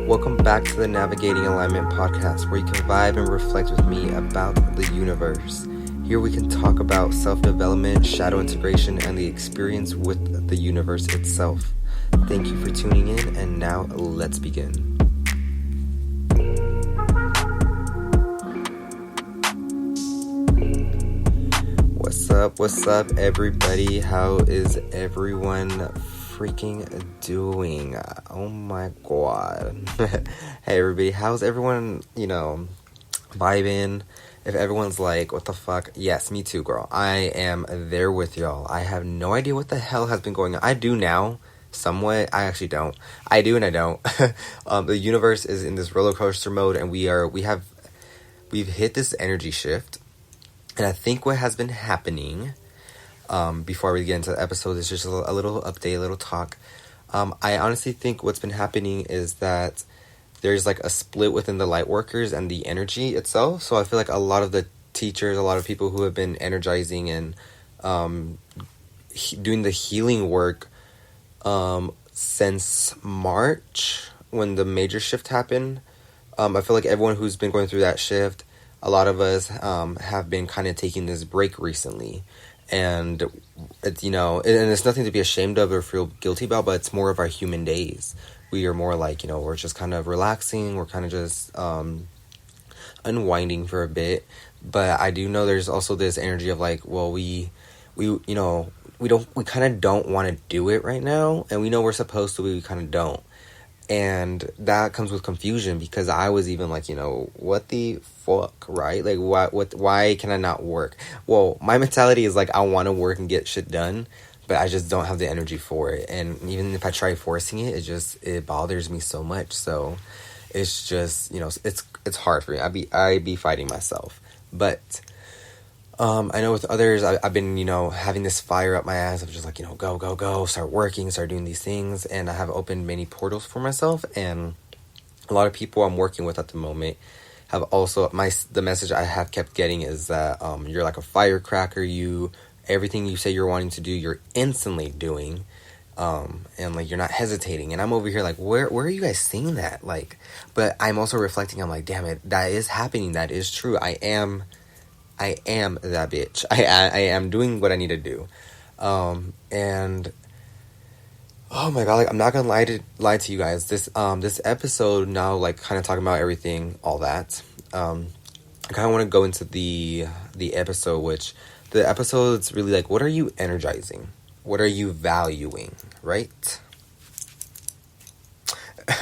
Welcome back to the Navigating Alignment podcast, where you can vibe and reflect with me about the universe. Here we can talk about self-development, shadow integration, and the experience with the universe itself. Thank you for tuning in, and now let's begin. What's up, everybody? How is everyone freaking doing? Oh my god. Hey everybody, how's everyone, vibing? If everyone's like, what the fuck? Yes, me too, girl. I am there with y'all. I have no idea what the hell has been going on. I do now, somewhat. I actually don't. I do and I don't. The universe is in this roller coaster mode, and we've hit this energy shift. And I think what has been happening, before we get into the episode, is just a little update, a little talk. I honestly think what's been happening is that there's like a split within the light workers and the energy itself. So I feel like a lot of the teachers, a lot of people who have been energizing and doing the healing work since March, when the major shift happened, I feel like everyone who's been going through that shift, a lot of us have been kind of taking this break recently. And it's, and it's nothing to be ashamed of or feel guilty about, but it's more of our human days. We are more like, we're just kind of relaxing. We're kind of just unwinding for a bit. But I do know there's also this energy of like, well, we kind of don't want to do it right now. And we know we're supposed to, but we kind of don't. And that comes with confusion, because I was even like, what the fuck, right? Like, why can I not work? Well, my mentality is like, I want to work and get shit done, but I just don't have the energy for it. And even if I try forcing it, it bothers me so much. So it's just, it's hard for me. I be fighting myself. But I know with others, I've been, having this fire up my ass of just like, go, start working, start doing these things. And I have opened many portals for myself. And a lot of people I'm working with at the moment have also, the message I have kept getting is that you're like a firecracker. Everything you say you're wanting to do, you're instantly doing. And like, you're not hesitating. And I'm over here like, where are you guys seeing that? Like, but I'm also reflecting, I'm like, damn it, that is happening. That is true. I am that bitch. I am doing what I need to do. And oh my god, like, I'm not gonna lie to you guys. This episode now, like, kind of talking about everything, all that. I kind of want to go into the episode, which the episode's really like, what are you energizing? What are you valuing, right?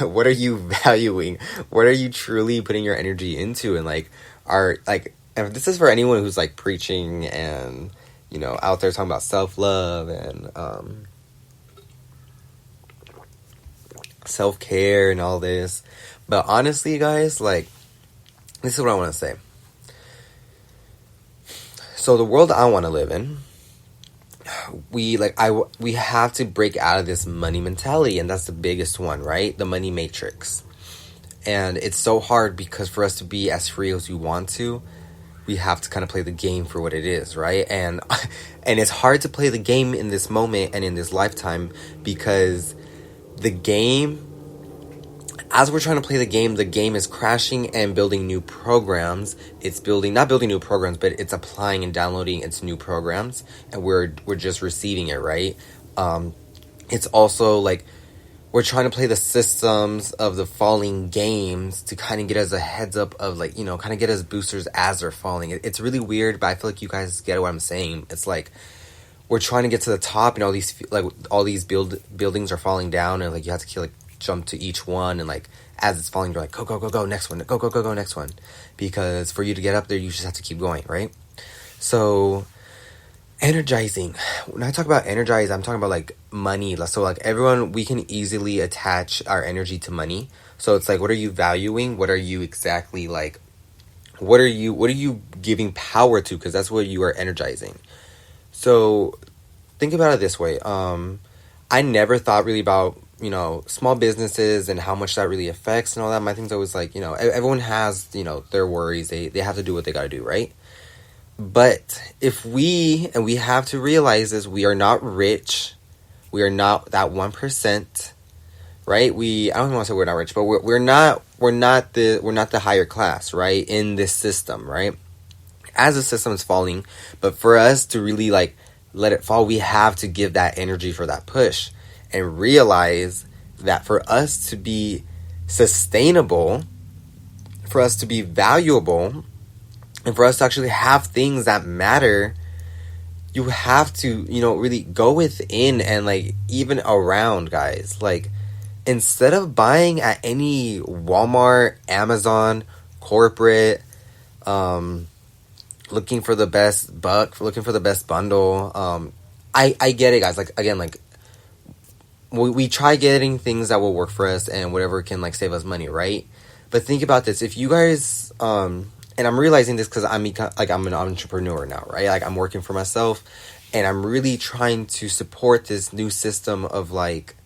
What are you valuing? What are you truly putting your energy into? And like, and this is for anyone who's like preaching and, out there talking about self-love and self-care and all this. But honestly, guys, like, this is what I want to say. So the world I want to live in, we have to break out of this money mentality, and that's the biggest one, right? The money matrix. And it's so hard, because for us to be as free as we want to, we have to kind of play the game for what it is, right? And it's hard to play the game in this moment and in this lifetime, because the game, as we're trying to play the game is crashing and building new programs. It's not building new programs, but it's applying and downloading its new programs, and we're just receiving it, right? It's also like, we're trying to play the systems of the falling games to kind of get us a heads up of like, kind of get us boosters as they're falling. It's really weird, but I feel like you guys get what I'm saying. It's like, we're trying to get to the top, and all these buildings are falling down, and like, you have to jump to each one, and like, as it's falling, you're like, go, next one, go, next one. Because for you to get up there, you just have to keep going, right? So, energizing. When I talk about energize, I'm talking about like money. So like, everyone, we can easily attach our energy to money. So it's like, what are you valuing? What are you exactly like? What are you giving power to? Because that's what you are energizing. So think about it this way. I never thought really about, small businesses and how much that really affects and all that. My thing's always like, everyone has, their worries. They have to do what they got to do, right? But we have to realize this, we are not rich. We are not that 1%. right? I don't want to say we're not rich, but we're not the higher class, right? In this system, right? As the system is falling, but for us to really like let it fall, we have to give that energy for that push and realize that for us to be sustainable, for us to be valuable, and for us to actually have things that matter, you have to, really go within and like even around, guys. Like, instead of buying at any Walmart, Amazon, corporate, looking for the best buck, looking for the best bundle, I get it, guys. Like, again, like, we try getting things that will work for us and whatever can like save us money, right? But think about this: if you guys, and I'm realizing this because I'm an entrepreneur now, right? Like, I'm working for myself, and I'm really trying to support this new system of like,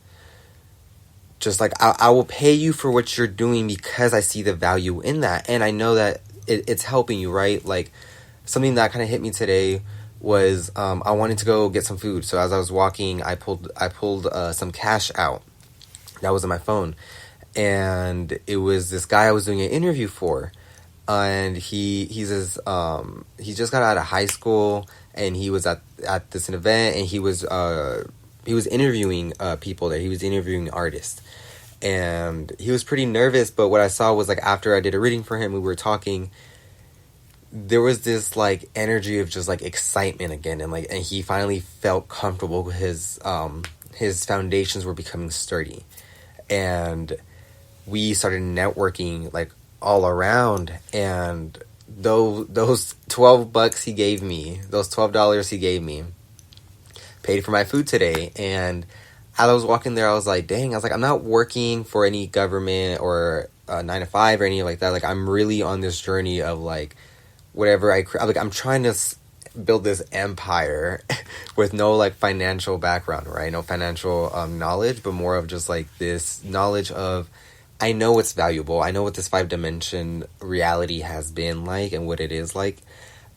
just like I will pay you for what you're doing because I see the value in that, and I know that it's helping you, right? Like, something that kind of hit me today was I wanted to go get some food. So as I was walking, I pulled some cash out that was on my phone, and it was this guy I was doing an interview for, and he says he just got out of high school, and he was at this event, and he was interviewing people there. He was interviewing artists, and he was pretty nervous. But what I saw was, like, after I did a reading for him, we were talking, there was this like energy of just like excitement again, and he finally felt comfortable. His foundations were becoming sturdy, and we started networking like all around. And those $12 he gave me, those $12 he gave me, paid for my food today. And as I was walking there, I was like, dang, I was like, I'm not working for any government or 9 to 5 or anything like that. Like, I'm really on this journey of like, whatever I'm trying to build this empire with no like financial background, right? No financial knowledge, but more of just like this knowledge of, I know what's valuable. I know what this 5-dimension reality has been like and what it is like.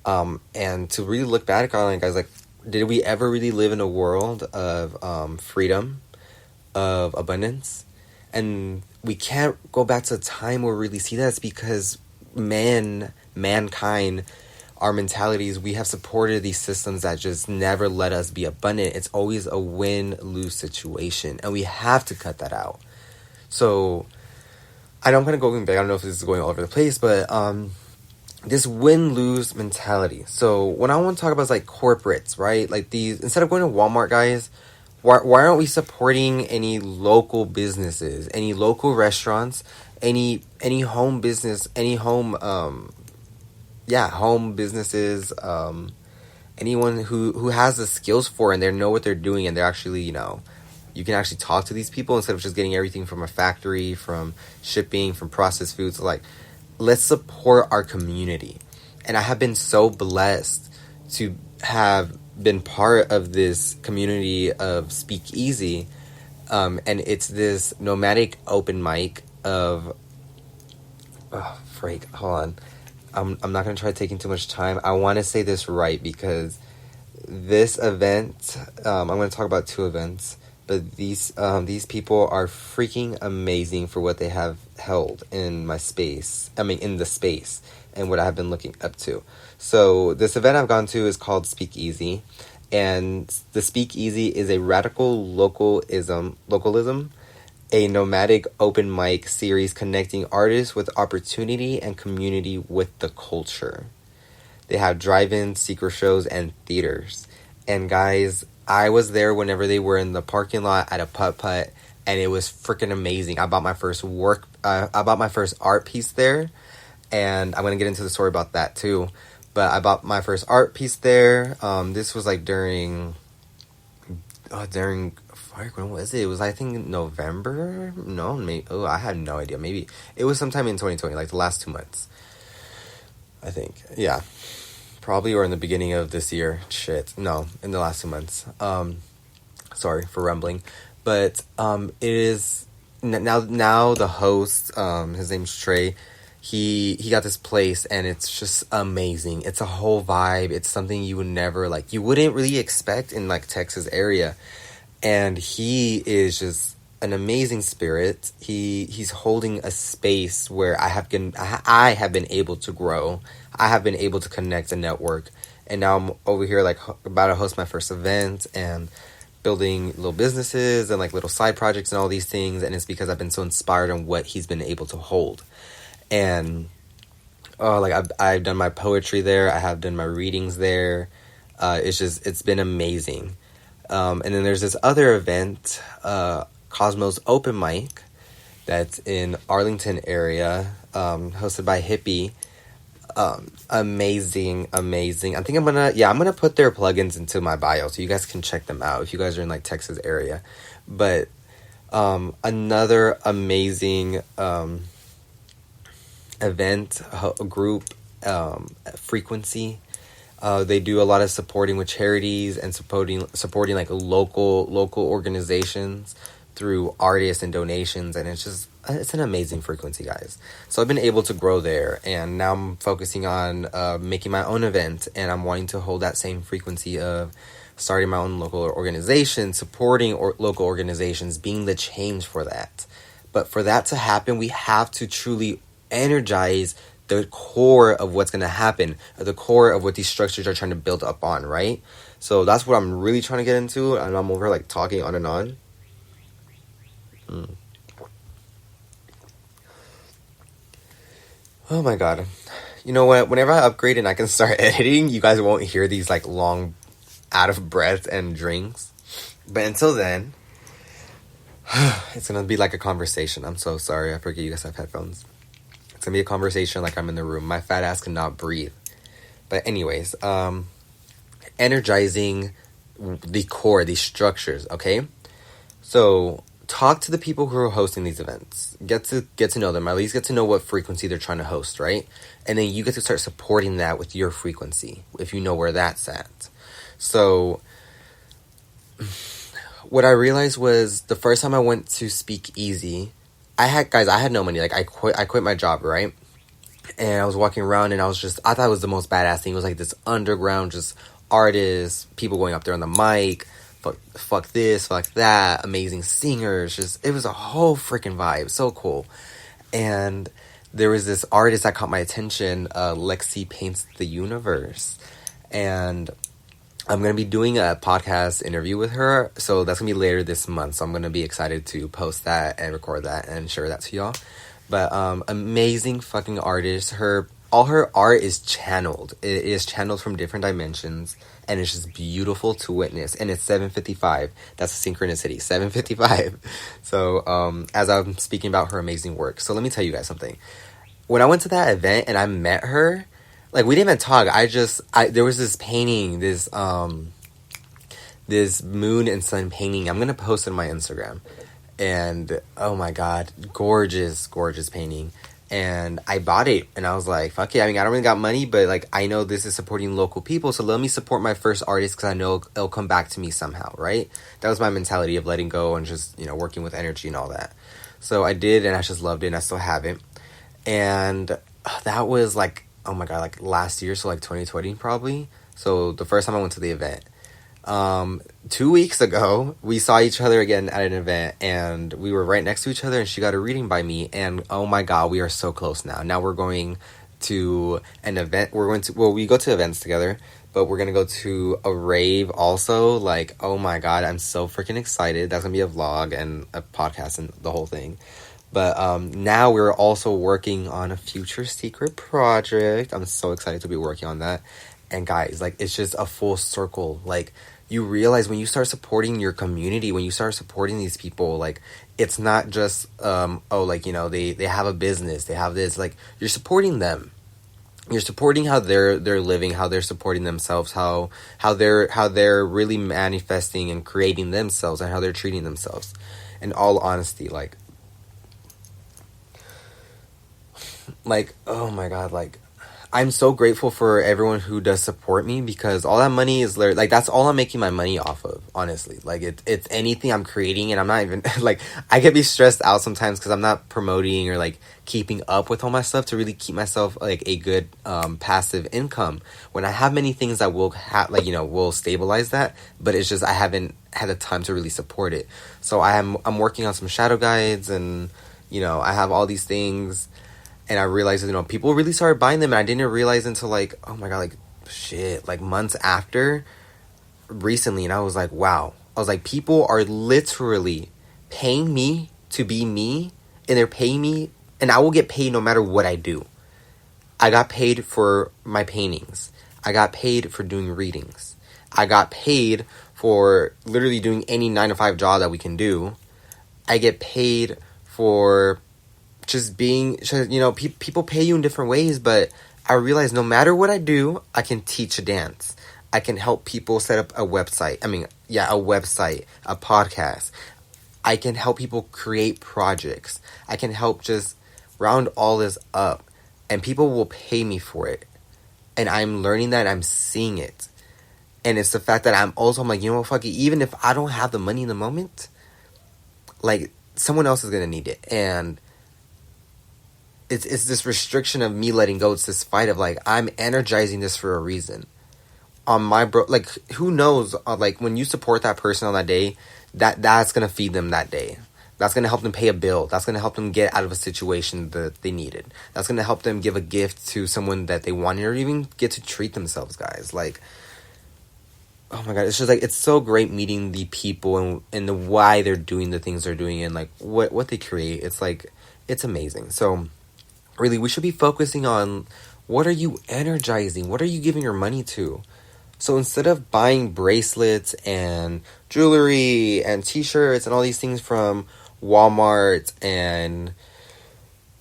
And to really look back on it, guys, like, did we ever really live in a world of freedom, of abundance? And we can't go back to a time where we really see that. It's because mankind, our mentalities, we have supported these systems that just never let us be abundant. It's always a win-lose situation, and we have to cut that out. So I know I'm kind of going back. I don't know if this is going all over the place, but this win-lose mentality. So what I want to talk about is like corporates, right? Like, these, instead of going to Walmart, guys, why aren't we supporting any local businesses, any local restaurants, any home business, any home home businesses, anyone who has the skills for it, and they know what they're doing, and they're actually, you can actually talk to these people instead of just getting everything from a factory, from shipping, from processed foods. Like, let's support our community. And I have been so blessed to have been part of this community of Speakeasy, and it's this nomadic open mic of, hold on, I'm not going to try taking too much time. I want to say this right, because this event, I'm going to talk about 2 events, but these people are freaking amazing for what they have held in my space. I mean, in the space, and what I have been looking up to. So this event I've gone to is called Speakeasy, and the Speakeasy is a radical localism, a nomadic open mic series connecting artists with opportunity and community with the culture. They have drive-ins, secret shows, and theaters. And guys, I was there whenever they were in the parking lot at a putt-putt, and it was freaking amazing. I bought my first art piece there, and I'm going to get into the story about that too. But I bought my first art piece there. This was like during when was it? It was, I think, November? No, maybe. Oh, I had no idea. Maybe it was sometime in 2020, like the last 2 months, I think. Yeah, probably, or in the beginning of this year. Shit, no, in the last 2 months. Sorry for rambling, but it is now the host. His name's Trey. He got this place, and it's just amazing. It's a whole vibe. It's something you would never, like, you wouldn't really expect in like Texas area. And he is just an amazing spirit. He's holding a space where I have been able to grow. I have been able to connect and network, and now I'm over here like about to host my first event and building little businesses and like little side projects and all these things. And it's because I've been so inspired on what he's been able to hold. And like I've done my poetry there. I have done my readings there. It's been amazing. And then there's this other event, Cosmos Open Mic, that's in Arlington area, hosted by Hippie. Amazing. I think I'm gonna put their plugins into my bio so you guys can check them out if you guys are in like Texas area. But another amazing event group, Frequency. They do a lot of supporting with charities and supporting like local organizations through artists and donations, and it's an amazing frequency, guys. So I've been able to grow there, and now I'm focusing on making my own event, and I'm wanting to hold that same frequency of starting my own local organization, supporting local organizations, being the change for that. But for that to happen, we have to truly energize the core of what's going to happen, or the core of what these structures are trying to build up on, right? So that's what I'm really trying to get into, and I'm over like talking on and on. Oh my god. You know what? Whenever I upgrade and I can start editing, you guys won't hear these like long out of breath and drinks. But until then, it's gonna be like a conversation. I'm so sorry. I forget you guys have headphones. It's gonna be a conversation like I'm in the room. My fat ass cannot breathe. But anyways, energizing the core, these structures, okay? So talk to the people who are hosting these events. Get to know them. At least get to know what frequency they're trying to host, right? And then you get to start supporting that with your frequency, if you know where that's at. So what I realized was the first time I went to Speak Easy, I had no money. Like I quit my job, right? And I was walking around and I thought it was the most badass thing. It was like this underground, just artists, people going up there on the mic, fuck this, fuck that, amazing singers. It was a whole freaking vibe. So cool. And there was this artist that caught my attention, Lexi Paints the Universe. And I'm going to be doing a podcast interview with her. So that's going to be later this month. So I'm going to be excited to post that and record that and share that to y'all. But amazing fucking artist. All her art is channeled. It is channeled from different dimensions, and it's just beautiful to witness. And it's 7:55. That's a synchronicity. 7:55. So as I'm speaking about her amazing work, so let me tell you guys something. When I went to that event and I met her, like we didn't even talk. There was this painting, this moon and sun painting. I'm gonna post it on my Instagram. And oh my god, gorgeous painting. And I bought it, and I was like, fuck it. I mean, I don't really got money, but like I know this is supporting local people, so let me support my first artist because I know it'll come back to me somehow, right? That was my mentality of letting go and just, working with energy and all that. So I did, and I just loved it, and I still have it. And that was like, oh my god, like last year, so like 2020 probably. So the first time I went to the event. 2 weeks ago, we saw each other again at an event, and we were right next to each other, and she got a reading by me, and oh my god, we are so close now. Now we're going to an event. We go to events together, but we're gonna go to a rave also. Like, oh my god, I'm so freaking excited. That's gonna be a vlog and a podcast and the whole thing. But now we're also working on a future secret project. I'm so excited to be working on that. And guys, like, it's just a full circle. Like, you realize when you start supporting your community, when you start supporting these people, like, it's not just, they have a business, they have this, like, you're supporting them. You're supporting how they're living, how they're supporting themselves, how they're really manifesting and creating themselves, and how they're treating themselves. In all honesty, like, oh my god, like, I'm so grateful for everyone who does support me, because all that money is like, that's all I'm making my money off of, honestly. Like, it's anything I'm creating, and I'm not even like, I get be stressed out sometimes because I'm not promoting or like keeping up with all my stuff to really keep myself like a good passive income, when I have many things that will like, will stabilize that, but it's just I haven't had the time to really support it. So I'm working on some shadow guides, and I have all these things. And I realized, people really started buying them, and I didn't realize until like, oh my god, like, shit, like months after, recently, and I was like, wow. I was like, people are literally paying me to be me, and they're paying me, and I will get paid no matter what I do. I got paid for my paintings. I got paid for doing readings. I got paid for literally doing any 9 to 5 job that we can do. I get paid for just being, people pay you in different ways, but I realize no matter what I do, I can teach a dance. I can help people set up a website. A website, a podcast. I can help people create projects. I can help just round all this up, and people will pay me for it. And I'm learning that, I'm seeing it. And it's the fact that I'm like, fuck it, even if I don't have the money in the moment, like, someone else is gonna need it. And it's this restriction of me letting go. It's this fight of like, I'm energizing this for a reason. On my like, who knows? Like, when you support that person on that day, that's gonna feed them that day. That's gonna help them pay a bill. That's gonna help them get out of a situation that they needed. That's gonna help them give a gift to someone that they wanted, or even get to treat themselves, guys. Like, oh my god, it's just like, it's so great meeting the people and the why they're doing the things they're doing, and like what they create. It's like, it's amazing. So really, we should be focusing on, what are you energizing? What are you giving your money to? So instead of buying bracelets and jewelry and t-shirts and all these things from Walmart and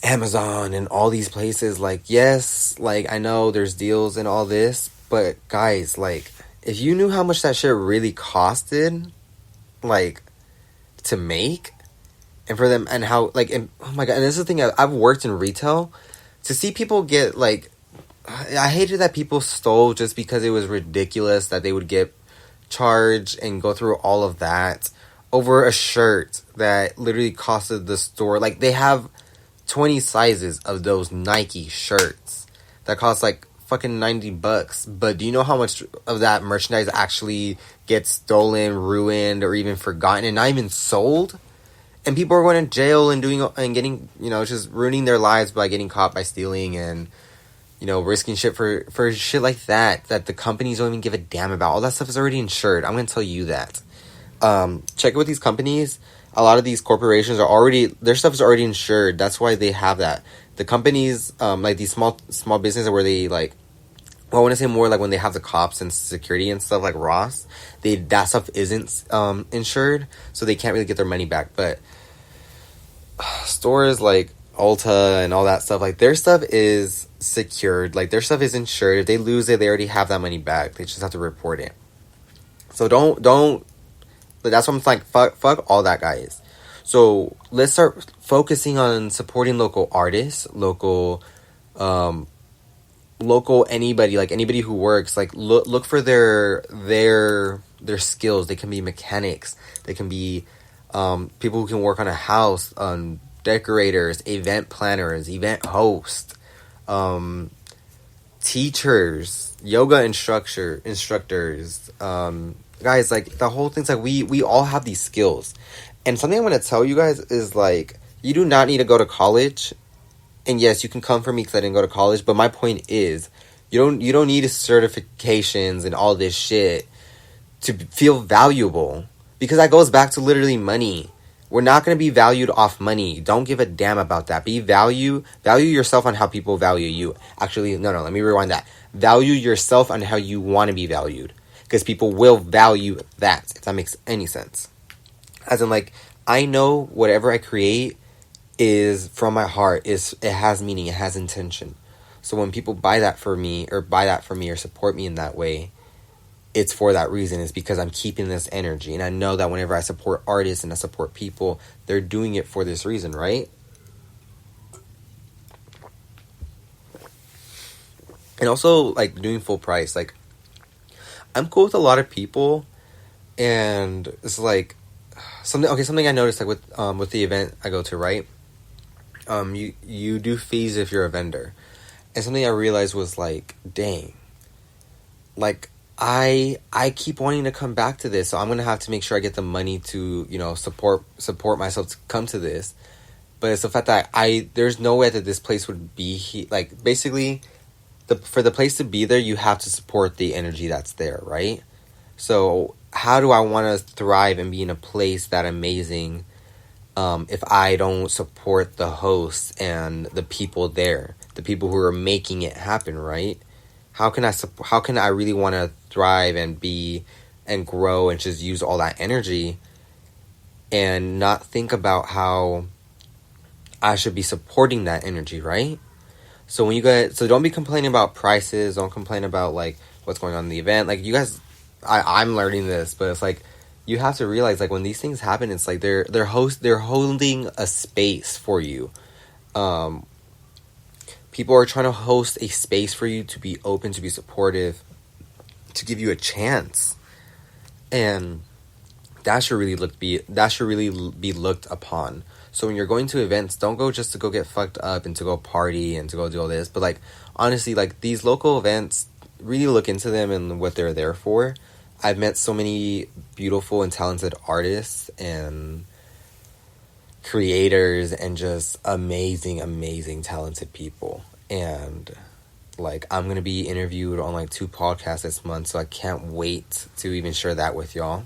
Amazon and all these places, like, yes, like, I know there's deals and all this, but guys, like, if you knew how much that shit really costed, like, to make, and for them, and how, like, and, oh my god, and this is the thing, I've worked in retail, to see people get, like, I hated that people stole just because it was ridiculous that they would get charged and go through all of that over a shirt that literally costed the store, like, they have 20 sizes of those Nike shirts that cost like fucking $90, but do you know how much of that merchandise actually gets stolen, ruined, or even forgotten, and not even sold? And people are going to jail and getting, just ruining their lives by getting caught by stealing, and, risking shit for shit like that the companies don't even give a damn about. All that stuff is already insured. I'm going to tell you that. Check it with these companies. A lot of these corporations their stuff is already insured. That's why they have that. The companies, like these small businesses where they, like, well, I want to say more like when they have the cops and security and stuff, like Ross, that stuff isn't insured, so they can't really get their money back. But stores like Ulta and all that stuff, like, their stuff is secured. Like, their stuff is insured. If they lose it, they already have that money back. They just have to report it. So don't. But that's what I'm like. Fuck all that, guys. So let's start focusing on supporting local artists, local anybody, like anybody who works. Like, look for their skills. They can be mechanics. They can be people who can work on a house, decorators, event planners, event hosts, teachers, yoga instructors. Guys, like, the whole thing's like, we all have these skills. And something I'm going to tell you guys is, like, you do not need to go to college. And yes, you can come for me because I didn't go to college. But my point is, you don't need certifications and all this shit to feel valuable. Because that goes back to literally money. We're not going to be valued off money. Don't give a damn about that. Value yourself on how people value you. Actually, no, let me rewind that. Value yourself on how you want to be valued. Because people will value that, if that makes any sense. As in, like, I know whatever I create is from my heart. It has meaning. It has intention. So when people buy that for me, or support me in that way, it's for that reason. It's because I'm keeping this energy. And I know that whenever I support artists and I support people, they're doing it for this reason, right? And also, like, doing full price. Like, I'm cool with a lot of people, and it's like something I noticed, like, with the event I go to, right? You do fees if you're a vendor. And something I realized was like, dang, like, I keep wanting to come back to this, so I'm gonna have to make sure I get the money to, support myself to come to this. But it's the fact that there's no way that this place would be like, basically, for the place to be there, you have to support the energy that's there, right? So how do I want to thrive and be in a place that amazing, if I don't support the hosts and the people there, the people who are making it happen, right? How can I really want to thrive and be and grow and just use all that energy and not think about how I should be supporting that energy, right? So don't be complaining about prices, don't complain about, like, what's going on in the event. Like, you guys, I'm learning this, but it's like, you have to realize, like, when these things happen, it's like they're holding a space for you. People are trying to host a space for you to be open, to be supportive, to give you a chance, and that should really be looked upon. So when you're going to events, don't go just to go get fucked up and to go party and to go do all this, but, like, honestly, like, these local events, really look into them and what they're there for. I've met so many beautiful and talented artists and creators and just amazing talented people, and, like, I'm gonna be interviewed on, like, 2 podcasts this month, so I can't wait to even share that with y'all.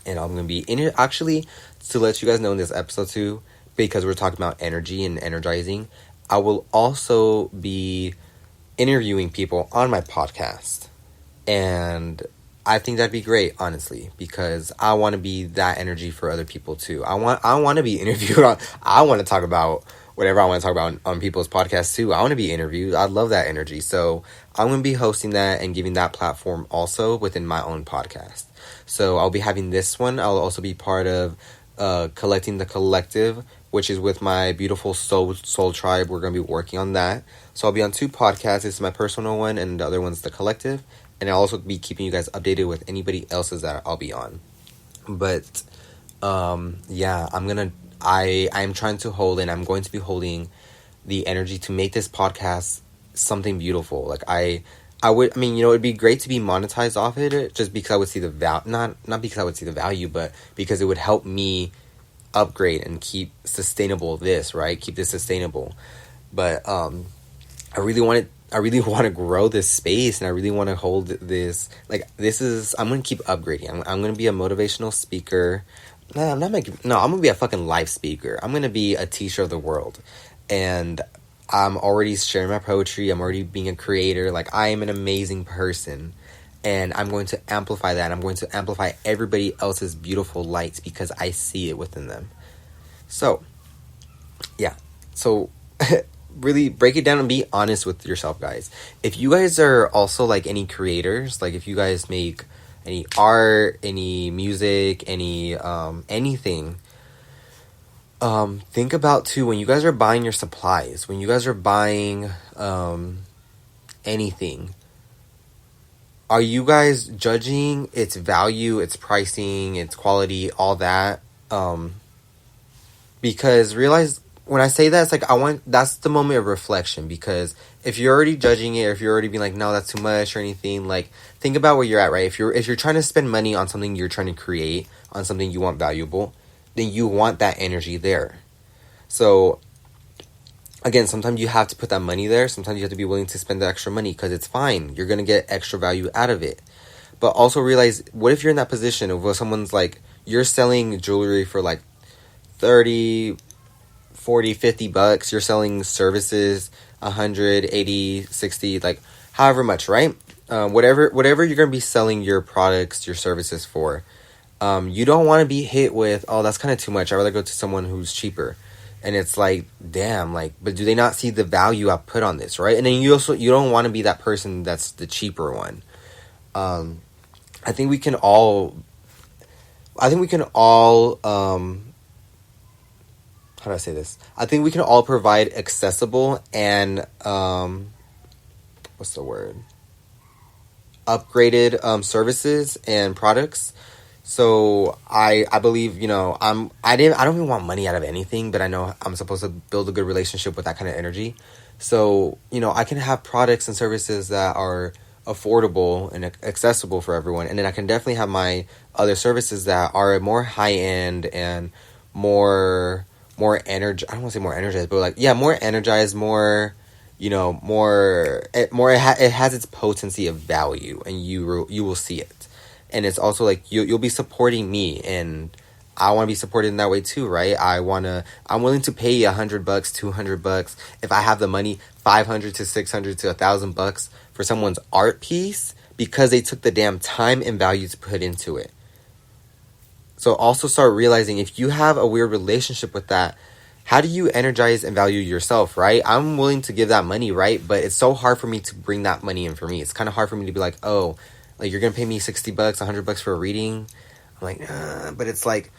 And I'm gonna be actually, to let you guys know, in this episode too, because we're talking about energy and energizing, I will also be interviewing people on my podcast, and I think that'd be great, honestly, because I want to be that energy for other people too. I want to be interviewed on. I want to talk about whatever I want to talk about on people's podcasts too. I want to be interviewed. I love that energy. So I'm going to be hosting that and giving that platform also within my own podcast. So I'll be having this one. I'll also be part of Collecting the Collective, which is with my beautiful soul tribe. We're going to be working on that. So I'll be on 2 podcasts. This is my personal one, and the other one's The Collective. And I'll also be keeping you guys updated with anybody else's that I'll be on. But, yeah, I'm trying to hold, and I'm going to be holding the energy to make this podcast something beautiful. Like, it'd be great to be monetized off it, just because I would see the value, not because I would see the value, but because it would help me upgrade and keep sustainable this, right? Keep this sustainable. But, I really want to grow this space, and I really want to hold this. Like, I'm going to keep upgrading. I'm going to be a motivational speaker. I'm going to be a fucking live speaker. I'm going to be a teacher of the world. And I'm already sharing my poetry. I'm already being a creator. Like, I am an amazing person. And I'm going to amplify that. I'm going to amplify everybody else's beautiful lights because I see it within them. So, yeah. So, really break it down and be honest with yourself, guys. If you guys are also, like, any creators, like, if you guys make any art, any music, any anything, think about too, when you guys are buying your supplies, when you guys are buying anything, are you guys judging its value, its pricing, its quality, all that? Because realize, when I say that, it's like, that's the moment of reflection, because if you're already judging it, or if you're already being like, no, that's too much or anything, like, think about where you're at, right? If you're trying to spend money on something you're trying to create, on something you want valuable, then you want that energy there. So, again, sometimes you have to put that money there. Sometimes you have to be willing to spend the extra money, because it's fine. You're going to get extra value out of it. But also realize, what if you're in that position of where someone's like, you're selling jewelry for like 30, 40, 50 bucks. You're selling services 100, 80, 60, like, however much, right? Whatever you're going to be selling your products, your services for. You don't want to be hit with, oh, that's kind of too much. I'd rather go to someone who's cheaper. And it's like, damn, like, but do they not see the value I put on this, right? And then you don't want to be that person that's the cheaper one. I think we can all, how do I say this? I think we can all provide accessible and, what's the word, upgraded services and products. So I believe, you know, I don't even want money out of anything, but I know I'm supposed to build a good relationship with that kind of energy. So, you know, I can have products and services that are affordable and accessible for everyone, and then I can definitely have my other services that are more high end and more energy. I don't want to say more energized, but like, yeah, more energized, more, you know, it has its potency of value, and you will see it. And it's also like you'll be supporting me, and I want to be supported in that way too, right? I'm willing to pay you $100, $200 if I have the money, 500 to 600 to $1,000 for someone's art piece, because they took the damn time and value to put into it. So also start realizing, if you have a weird relationship with that, how do you energize and value yourself, right? I'm willing to give that money, right? But it's so hard for me to bring that money in for me. It's kind of hard for me to be like, oh, like, you're gonna pay me $60, $100 for a reading. I'm like, but it's like,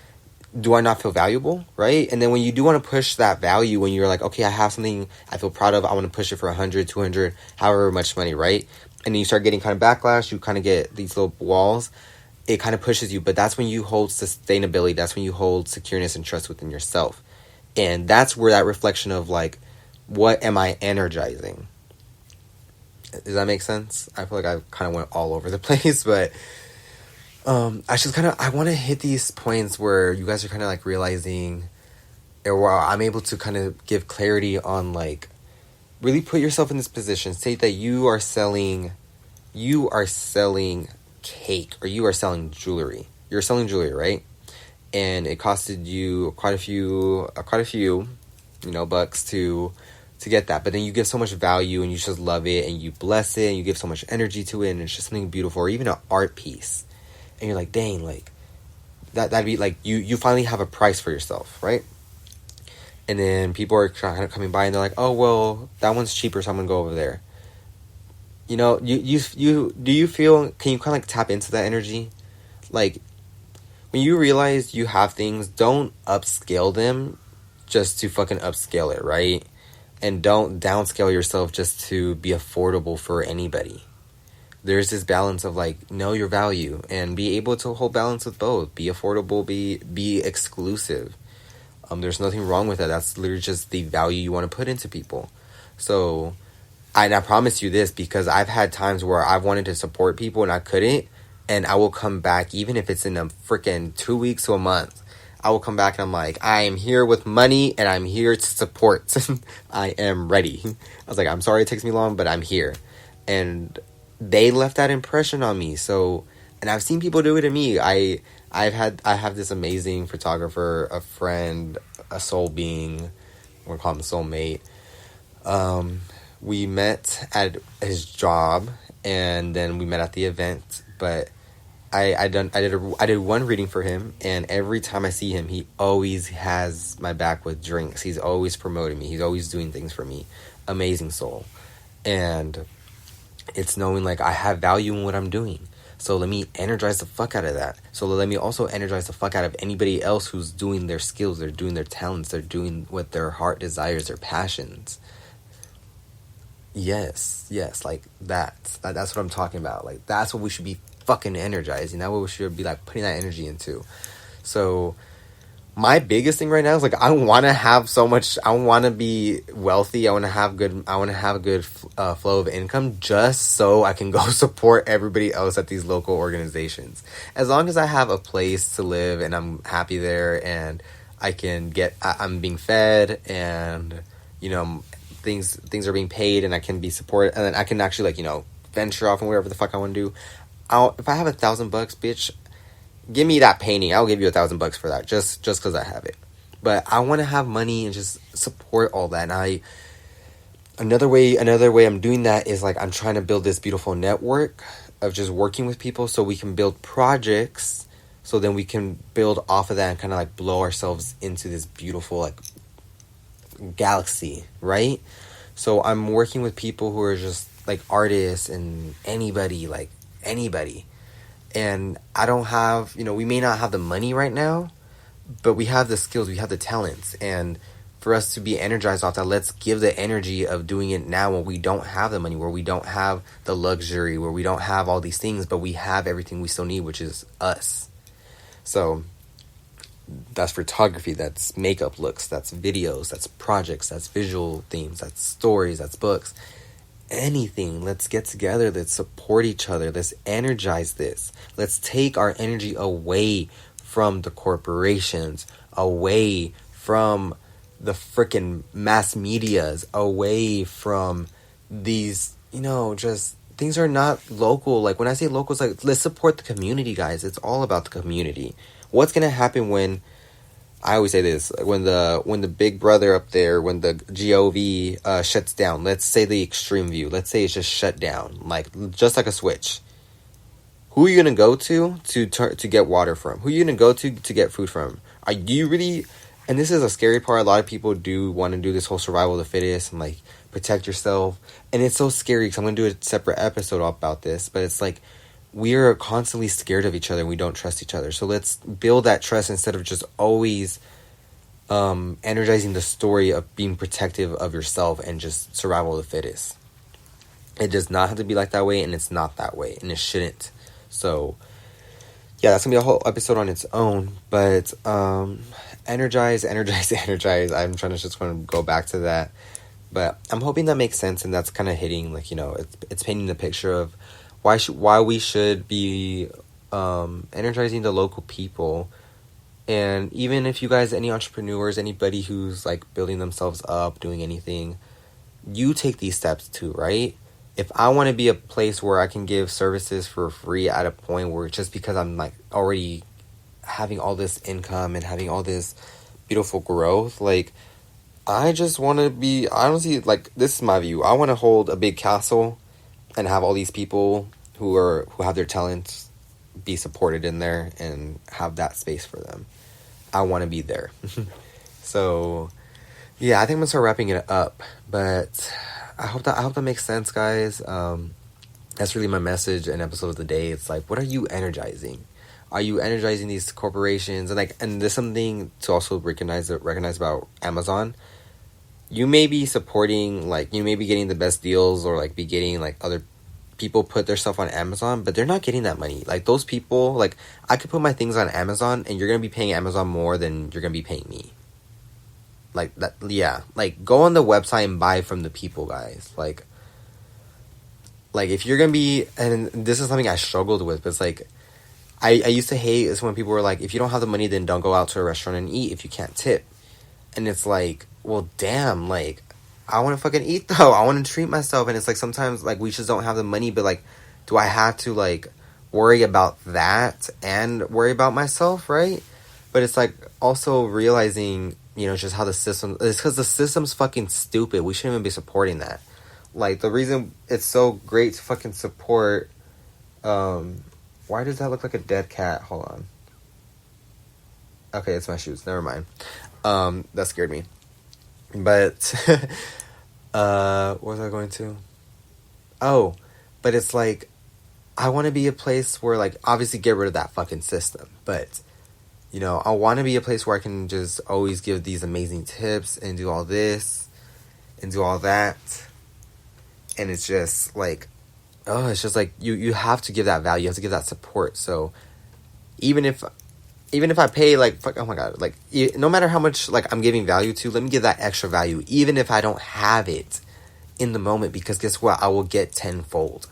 do I not feel valuable, right? And then when you do want to push that value, when you're like, okay, I have something I feel proud of, I want to push it for 100, 200, however much money, right? And then you start getting kind of backlash, you kind of get these little walls, it kind of pushes you. But that's when you hold sustainability, that's when you hold secureness and trust within yourself. And that's where that reflection of like, what am I energizing? Does that make sense? I feel like I kind of went all over the place, but I want to hit these points where you guys are kind of like realizing, or where I'm able to kind of give clarity on, like, really put yourself in this position. Say that you are selling cake, or you are selling jewelry. You're selling jewelry, right? And it costed you quite a few, you know, bucks to get that. But then you give so much value, and you just love it, and you bless it, and you give so much energy to it, and it's just something beautiful. Or even an art piece, and you're like, dang, like, that'd be like, you finally have a price for yourself, right? And then people are kind of coming by, and they're like, oh, well, that one's cheaper, so I'm gonna go over there. You know, do you feel, can you kind of like tap into that energy? Like, when you realize you have things, don't upscale them just to fucking upscale it, right? And don't downscale yourself just to be affordable for anybody. There's this balance of like, know your value and be able to hold balance with both. Be affordable, be exclusive. There's nothing wrong with that. That's literally just the value you want to put into people. So, I promise you this, because I've had times where I've wanted to support people and I couldn't, and I will come back, even if it's in a freaking 2 weeks to a month. I will come back and I'm like, I am here with money and I'm here to support. I am ready. I was like, I'm sorry it takes me long, but I'm here. And they left that impression on me. So, and I've seen people do it to me. I have this amazing photographer, a friend, a soul being, we're calling him soulmate. We met at his job, and then we met at the event. But I did one reading for him, and every time I see him, he always has my back with drinks. He's always promoting me. He's always doing things for me. Amazing soul. And it's knowing like I have value in what I'm doing. So let me energize the fuck out of that. So let me also energize the fuck out of anybody else who's doing their skills, they're doing their talents, they're doing what their heart desires, their passions. Yes, like that's what I'm talking about. Like, that's what we should be fucking energizing. That's what we should be like putting that energy into. So my biggest thing right now is like, I want to have so much. I want to be wealthy. I want to have a good flow of income, just so I can go support everybody else at these local organizations. As long as I have a place to live and I'm happy there, and I'm being fed, and you know, things are being paid, and I can be supported, and then I can actually, like, you know, venture off and whatever the fuck I want to do. If I have $1,000, bitch, give me that painting. I'll give you $1,000 for that, just because I have it. But I want to have money and just support all that. And another way I'm doing that is like, I'm trying to build this beautiful network of just working with people, so we can build projects, so then we can build off of that and kind of like blow ourselves into this beautiful like galaxy, right? So I'm working with people who are just like artists and anybody. And I don't have, you know, we may not have the money right now, but we have the skills, we have the talents. And for us to be energized off that. Let's give the energy of doing it now when we don't have the money, where we don't have the luxury, where we don't have all these things, but we have everything we still need, which is us. So that's photography, that's makeup looks, that's videos, that's projects, that's visual themes, that's stories, that's books, anything. Let's get together, let's support each other, let's energize this. Let's take our energy away from the corporations, away from the freaking mass medias, away from these, just things are not local. Like when I say local, it's like, let's support the community, guys. It's all about the community. What's gonna happen when, I always say this, when the big brother up there, when the GOV shuts down, let's say the extreme view, let's say it's just shut down, like just like a switch. Who are you gonna go to get water from? Who are you gonna go to get food from? Are you really? And this is a scary part. A lot of people do want to do this whole survival of the fittest and like protect yourself, and it's so scary because I'm gonna do a separate episode about this. But it's like we are constantly scared of each other and we don't trust each other. So let's build that trust instead of just always energizing the story of being protective of yourself and just survival of the fittest. It does not have to be like that way, and it's not that way, and it shouldn't. So yeah, that's gonna be a whole episode on its own. But energize. I'm trying to just want to go back to that, but I'm hoping that makes sense, and that's kind of hitting, like, it's painting the picture of why we should be energizing the local people. And even if you guys, any entrepreneurs, anybody who's like building themselves up, doing anything, you take these steps too, right? If I want to be a place where I can give services for free at a point where, just because I'm like already having all this income and having all this beautiful growth, like I just want to be, I don't see, like, this is my view. I want to hold a big castle and have all these people who have their talents be supported in there and have that space for them. I want to be there. So yeah, I think I'm gonna start wrapping it up, but I hope that makes sense, guys. That's really my message and episode of the day. It's like, what are you energizing? Are you energizing these corporations? And there's something to also recognize about Amazon. You may be supporting, like, you may be getting the best deals, or like be getting like other people put their stuff on Amazon, but they're not getting that money. Like those people, like I could put my things on Amazon and you're gonna be paying Amazon more than you're gonna be paying me. Like that, yeah. Like go on the website and buy from the people, guys. Like if you're gonna be, and this is something I struggled with, but it's like I used to hate is when people were like, if you don't have the money, then don't go out to a restaurant and eat if you can't tip. And it's like, well, damn, like I want to fucking eat though. I want to treat myself. And it's like, sometimes like we just don't have the money, but like, do I have to like worry about that and worry about myself, right? But it's like also realizing, just how the system, it's because the system's fucking stupid. We shouldn't even be supporting that. Like the reason it's so great to fucking support, why does that look like a dead cat? Hold on. Okay, it's my shoes. Never mind. That scared me. But, what was I going to? Oh, but it's like, I want to be a place where, like, obviously get rid of that fucking system. But, I want to be a place where I can just always give these amazing tips and do all this and do all that. And it's just like, it's just like, you have to give that value. You have to give that support. So, even if I pay, like, fuck, oh my god, like, no matter how much, like, I'm giving value to, let me give that extra value, even if I don't have it in the moment, because guess what? I will get tenfold.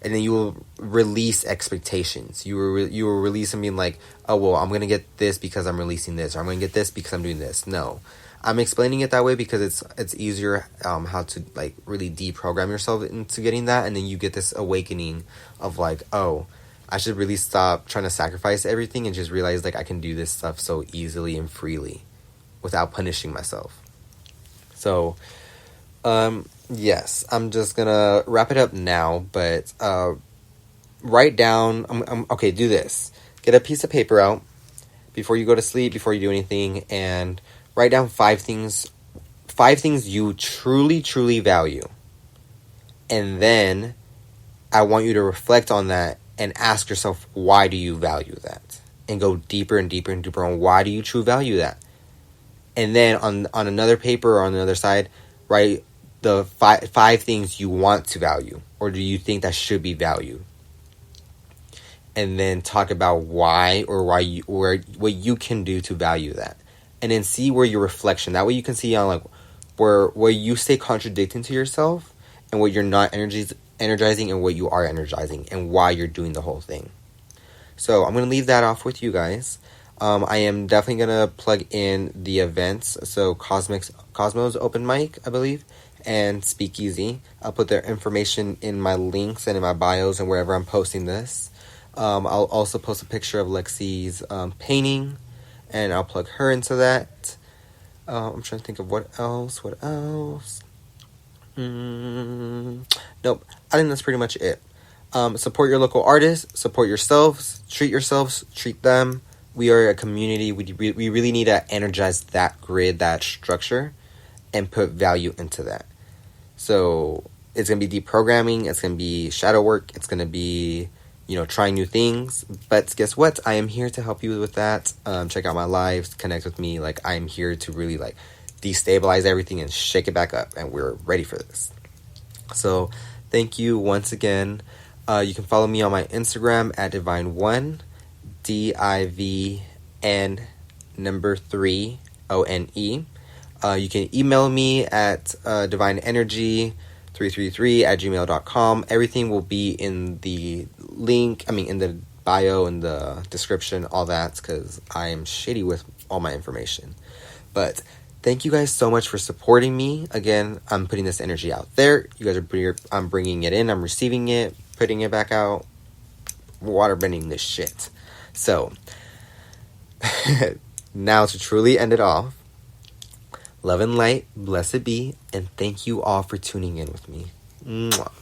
And then you will release expectations. You will release them being like, oh, well, I'm going to get this because I'm releasing this, or I'm going to get this because I'm doing this. No. I'm explaining it that way because it's easier how to, like, really deprogram yourself into getting that, and then you get this awakening of, like, oh, I should really stop trying to sacrifice everything and just realize, like, I can do this stuff so easily and freely without punishing myself. So, yes, I'm just gonna wrap it up now, but write down, okay, do this. Get a piece of paper out before you go to sleep, before you do anything, and write down 5 things you truly, truly value. And then I want you to reflect on that and ask yourself, why do you value that? And go deeper and deeper and deeper on why do you truly value that? And then on another paper or on another side, write the five things you want to value, or do you think that should be valued. And then talk about why, or what you can do to value that. And then see where your reflection, that way you can see on like where you stay contradicting to yourself, and what you're not energizing, and what you are energizing, and why you're doing the whole thing. So I'm going to leave that off with you guys. I am definitely going to plug in the events. So Cosmos Open Mic, I believe, and Speakeasy. I'll put their information in my links and in my bios and wherever I'm posting this. I'll also post a picture of Lexi's painting, and I'll plug her into that. I'm trying to think of what else. Nope. I think that's pretty much it. Support your local artists. Support yourselves. Treat them. We are a community. We really need to energize that grid, that structure, and put value into that. So it's going to be deprogramming. It's going to be shadow work. It's going to be, trying new things. But guess what? I am here to help you with that. Check out my lives. Connect with me. Like, I am here to really, destabilize everything and shake it back up. And we're ready for this. So thank you once again. You can follow me on my Instagram at Divine1, DIVN 3 ONE. You can email me at divineenergy333@gmail.com. Everything will be in the link, in the bio, in the description, all that, because I am shitty with all my information. But thank you guys so much for supporting me. Again, I'm putting this energy out there. You guys I'm bringing it in. I'm receiving it, putting it back out, waterbending this shit. So, now to truly end it off, love and light, blessed be, and thank you all for tuning in with me. Mwah.